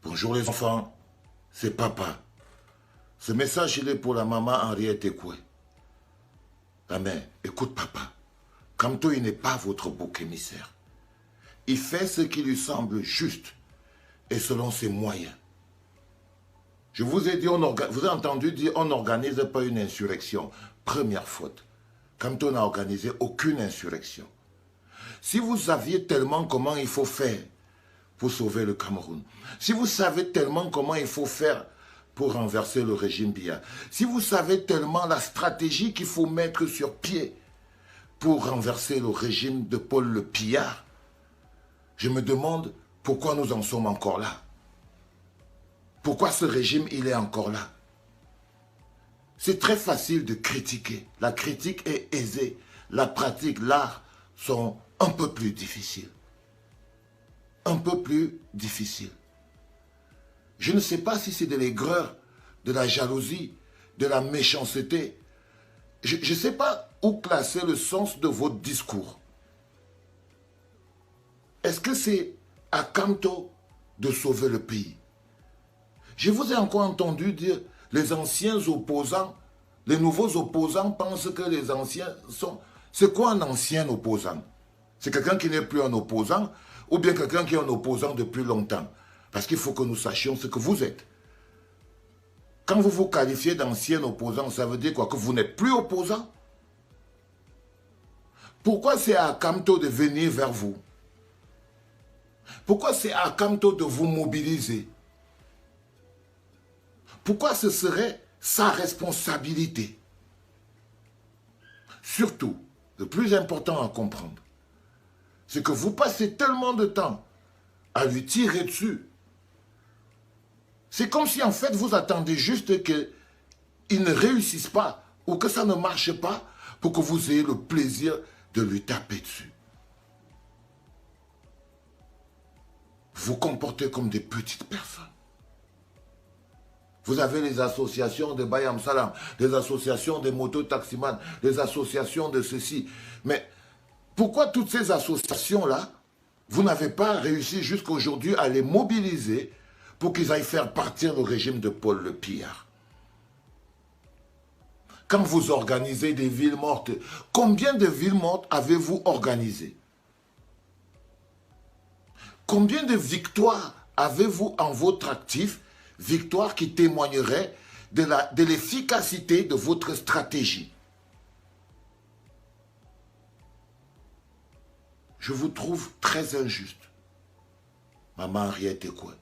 Bonjour les enfants, c'est papa. Ce message, il est pour la maman Henriette Ekoué. La mère, écoute papa. Kamto, il n'est pas votre bouc émissaire. Il fait ce qui lui semble juste et selon ses moyens. Je vous ai dit, vous avez entendu dire, on n'organise pas une insurrection. Première faute. Kamto n'a organisé aucune insurrection. Si vous saviez tellement comment il faut faire pour sauver le Cameroun, si vous savez tellement comment il faut faire pour renverser le régime Biya, si vous savez tellement la stratégie qu'il faut mettre sur pied pour renverser le régime de Paul le Pillard, je me demande pourquoi nous en sommes encore là. Pourquoi ce régime, il est encore là? C'est très facile de critiquer. La critique est aisée. La pratique, l'art sont un peu plus difficiles. Un peu plus difficiles. Je ne sais pas si c'est de l'aigreur, de la jalousie, de la méchanceté. Je ne sais pas où classer le sens de votre discours. Est-ce que c'est à Kamto de sauver le pays? Je vous ai encore entendu dire, les anciens opposants, les nouveaux opposants pensent que les anciens sont... C'est quoi un ancien opposant? C'est quelqu'un qui n'est plus un opposant ou bien quelqu'un qui est un opposant depuis longtemps? Parce qu'il faut que nous sachions ce que vous êtes. Quand vous vous qualifiez d'ancien opposant, ça veut dire quoi? Que vous n'êtes plus opposant? Pourquoi c'est à Kamto de venir vers vous? Pourquoi c'est à Kamto de vous mobiliser? Pourquoi ce serait sa responsabilité? Surtout, le plus important à comprendre, c'est que vous passez tellement de temps à lui tirer dessus. C'est comme si en fait vous attendez juste qu'il ne réussisse pas ou que ça ne marche pas pour que vous ayez le plaisir de lui taper dessus. Vous vous comportez comme des petites personnes. Vous avez les associations de Bayam Salam, les associations des mototaximans, les associations de ceci. Mais pourquoi toutes ces associations-là, vous n'avez pas réussi jusqu'à aujourd'hui à les mobiliser pour qu'ils aillent faire partir le régime de Paul le Pillard? Quand vous organisez des villes mortes, combien de villes mortes avez-vous organisées? Combien de victoires avez-vous en votre actif? Victoire qui témoignerait de l'efficacité de votre stratégie. Je vous trouve très injuste, maman Henriette Ekoué.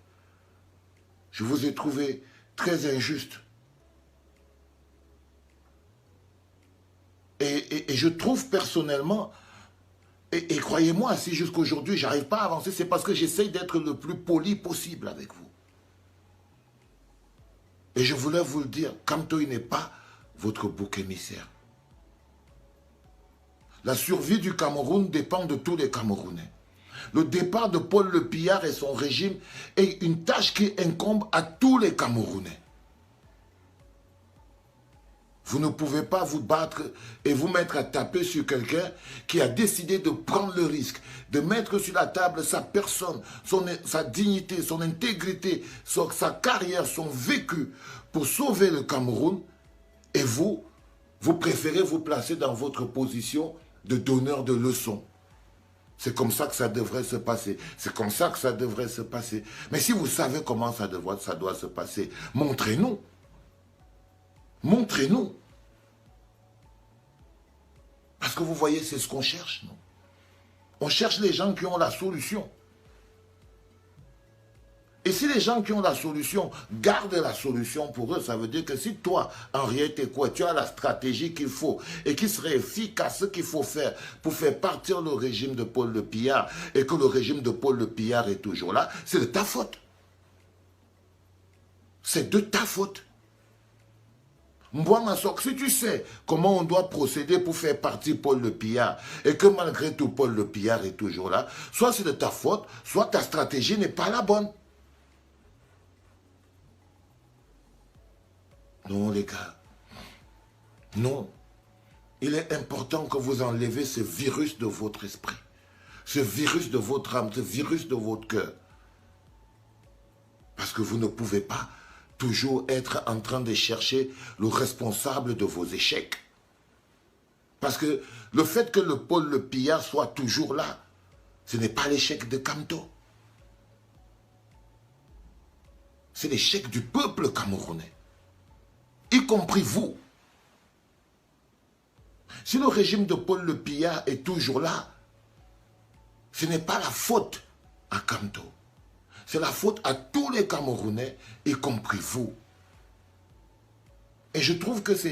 Je vous ai trouvé très injuste. Et je trouve personnellement, et croyez-moi, si jusqu'à aujourd'hui je n'arrive pas à avancer, c'est parce que j'essaye d'être le plus poli possible avec vous. Et je voulais vous le dire, Kamto, il n'est pas votre bouc émissaire. La survie du Cameroun dépend de tous les Camerounais. Le départ de Paul le Pillard et son régime est une tâche qui incombe à tous les Camerounais. Vous ne pouvez pas vous battre et vous mettre à taper sur quelqu'un qui a décidé de prendre le risque, de mettre sur la table sa personne, sa dignité, son intégrité, sa carrière, son vécu pour sauver le Cameroun. Et vous préférez vous placer dans votre position de donneur de leçons. C'est comme ça que ça devrait se passer. C'est comme ça que ça devrait se passer. Mais si vous savez comment ça doit se passer, montrez-nous. Montrez-nous. Parce que vous voyez, c'est ce qu'on cherche, non? On cherche les gens qui ont la solution. Et si les gens qui ont la solution gardent la solution pour eux, ça veut dire que si toi, Henriette Ekoué, tu as la stratégie qu'il faut et qui serait efficace, ce qu'il faut faire pour faire partir le régime de Paul le Pillard et que le régime de Paul le Pillard est toujours là, c'est de ta faute. C'est de ta faute. Mbouangasok, si tu sais comment on doit procéder pour faire partir Paul le Pillard et que malgré tout Paul le Pillard est toujours là, soit c'est de ta faute, soit ta stratégie n'est pas la bonne. Non les gars, non. Il est important que vous enlevez ce virus de votre esprit, ce virus de votre âme, ce virus de votre cœur. Parce que vous ne pouvez pas toujours être en train de chercher le responsable de vos échecs. Parce que le fait que le Paul Le Biya soit toujours là, ce n'est pas l'échec de Kamto. C'est l'échec du peuple camerounais, y compris vous. Si le régime de Paul Le Biya est toujours là, ce n'est pas la faute à Kamto. C'est la faute à tous les Camerounais, y compris vous. Et je trouve que ce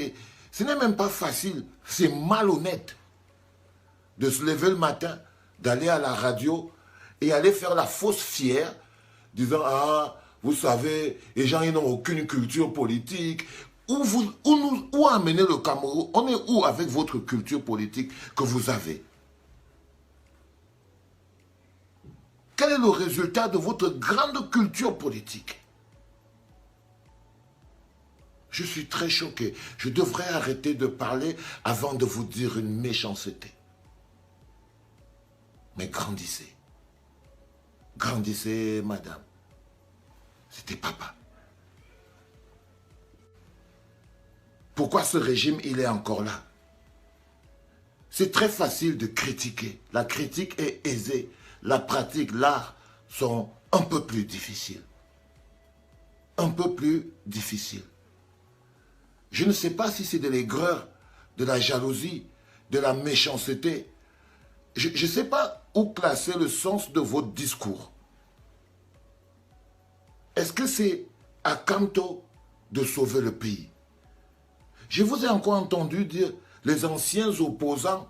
n'est même pas facile, c'est malhonnête de se lever le matin, d'aller à la radio et aller faire la fausse fière, disant « Ah, vous savez, les gens n'ont aucune culture politique. » Où amener le Cameroun? On est où avec votre culture politique que vous avez? Quel est le résultat de votre grande culture politique? Je suis très choqué. Je devrais arrêter de parler avant de vous dire une méchanceté. Mais grandissez. Grandissez, madame. C'était papa. Pourquoi ce régime, il est encore là? C'est très facile de critiquer. La critique est aisée. La pratique, l'art sont un peu plus difficiles. Un peu plus difficiles. Je ne sais pas si c'est de l'aigreur, de la jalousie, de la méchanceté. Je ne sais pas où classer le sens de votre discours. Est-ce que c'est à Kamto de sauver le pays? Je vous ai encore entendu dire les anciens opposants,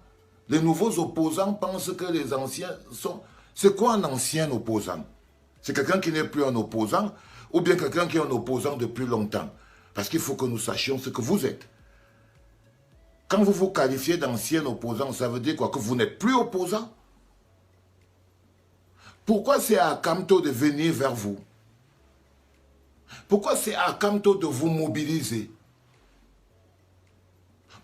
les nouveaux opposants pensent que les anciens sont... C'est quoi un ancien opposant? C'est quelqu'un qui n'est plus un opposant ou bien quelqu'un qui est un opposant depuis longtemps? Parce qu'il faut que nous sachions ce que vous êtes. Quand vous vous qualifiez d'ancien opposant, ça veut dire quoi? Que vous n'êtes plus opposant? Pourquoi c'est à Kamto de venir vers vous? Pourquoi c'est à Kamto de vous mobiliser?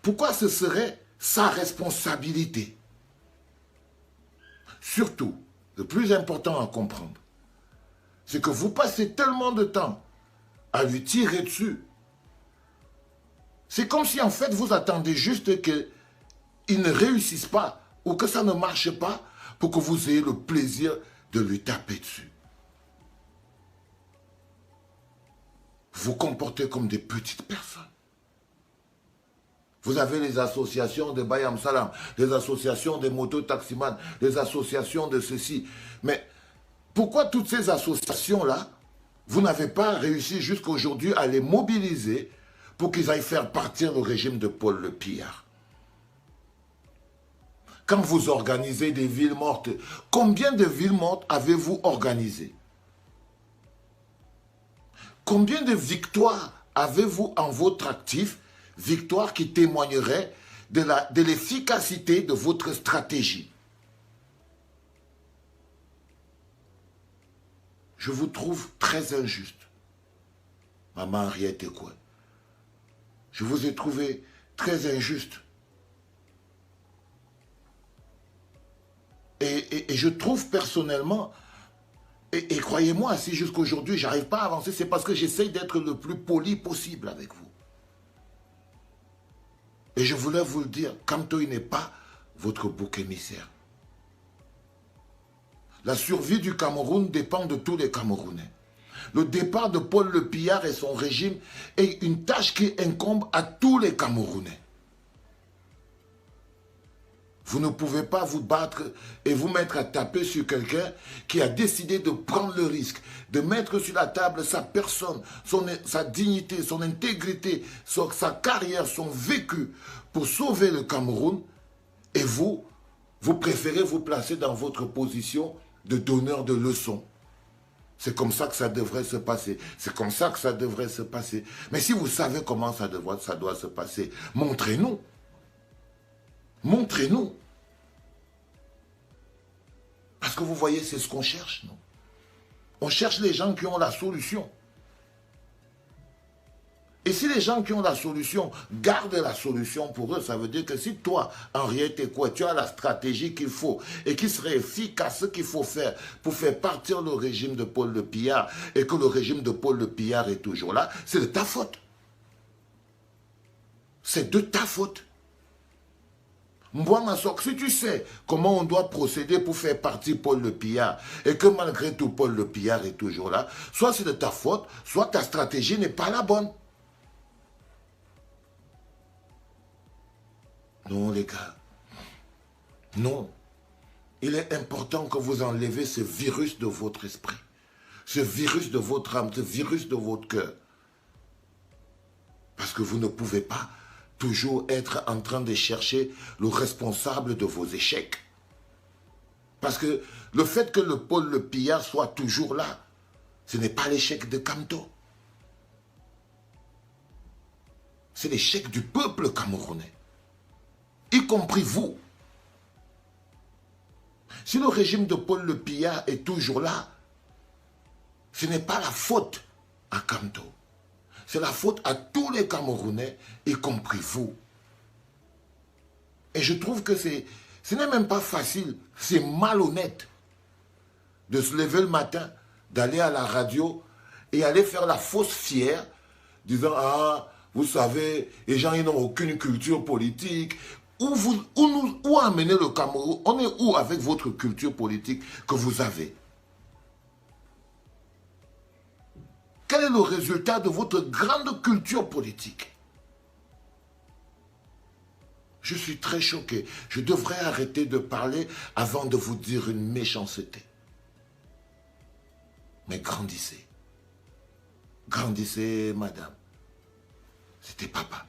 Pourquoi ce serait sa responsabilité? Surtout, le plus important à comprendre, c'est que vous passez tellement de temps à lui tirer dessus. C'est comme si en fait vous attendez juste qu'il ne réussisse pas ou que ça ne marche pas pour que vous ayez le plaisir de lui taper dessus. Vous vous comportez comme des petites personnes. Vous avez les associations de Bayam Salam, les associations des moto-taximans, les associations de ceci. Mais pourquoi toutes ces associations-là, vous n'avez pas réussi jusqu'à aujourd'hui à les mobiliser pour qu'ils aillent faire partir le régime de Paul Le Biya? Quand vous organisez des villes mortes, combien de villes mortes avez-vous organisées? Combien de victoires avez-vous en votre actif? Victoire qui témoignerait de l'efficacité de votre stratégie. Je vous trouve très injuste. Maman Henriette Ekoué. Je vous ai trouvé très injuste. Et je trouve personnellement, et croyez-moi, si jusqu'aujourd'hui je n'arrive pas à avancer, c'est parce que j'essaye d'être le plus poli possible avec vous. Et je voulais vous le dire, Kamto, il n'est pas votre bouc émissaire. La survie du Cameroun dépend de tous les Camerounais. Le départ de Paul Le Biya et son régime est une tâche qui incombe à tous les Camerounais. Vous ne pouvez pas vous battre et vous mettre à taper sur quelqu'un qui a décidé de prendre le risque, de mettre sur la table sa personne, sa dignité, son intégrité, sa carrière, son vécu pour sauver le Cameroun. Et vous préférez vous placer dans votre position de donneur de leçons. C'est comme ça que ça devrait se passer. C'est comme ça que ça devrait se passer. Mais si vous savez comment ça doit se passer, montrez-nous. Montrez-nous. Parce que vous voyez, c'est ce qu'on cherche, nous. On cherche les gens qui ont la solution. Et si les gens qui ont la solution gardent la solution pour eux, ça veut dire que si toi, Henriette Ekoué, tu as la stratégie qu'il faut et qui serait efficace, ce qu'il faut faire pour faire partir le régime de Paul Le Pillard et que le régime de Paul Le Pillard est toujours là, c'est de ta faute. C'est de ta faute. Moi, Massok, si tu sais comment on doit procéder pour faire partir Paul Le Pillard et que malgré tout Paul Le Pillard est toujours là, soit c'est de ta faute, soit ta stratégie n'est pas la bonne. Non, les gars. Non. Il est important que vous enlevez ce virus de votre esprit. Ce virus de votre âme, ce virus de votre cœur. Parce que vous ne pouvez pas toujours être en train de chercher le responsable de vos échecs. Parce que le fait que le Paul Le Pillard soit toujours là, ce n'est pas l'échec de Kamto. C'est l'échec du peuple camerounais. Y compris vous. Si le régime de Paul Le Pillard est toujours là, ce n'est pas la faute à Kamto. C'est la faute à tous les Camerounais, y compris vous. Et je trouve que ce n'est même pas facile, c'est malhonnête de se lever le matin, d'aller à la radio et aller faire la fausse fière, disant « Ah, vous savez, les gens ils n'ont aucune culture politique. » Où amener le Cameroun? On est où avec votre culture politique que vous avez? Quel est le résultat de votre grande culture politique? Je suis très choqué. Je devrais arrêter de parler avant de vous dire une méchanceté. Mais grandissez. Grandissez, madame. C'était papa.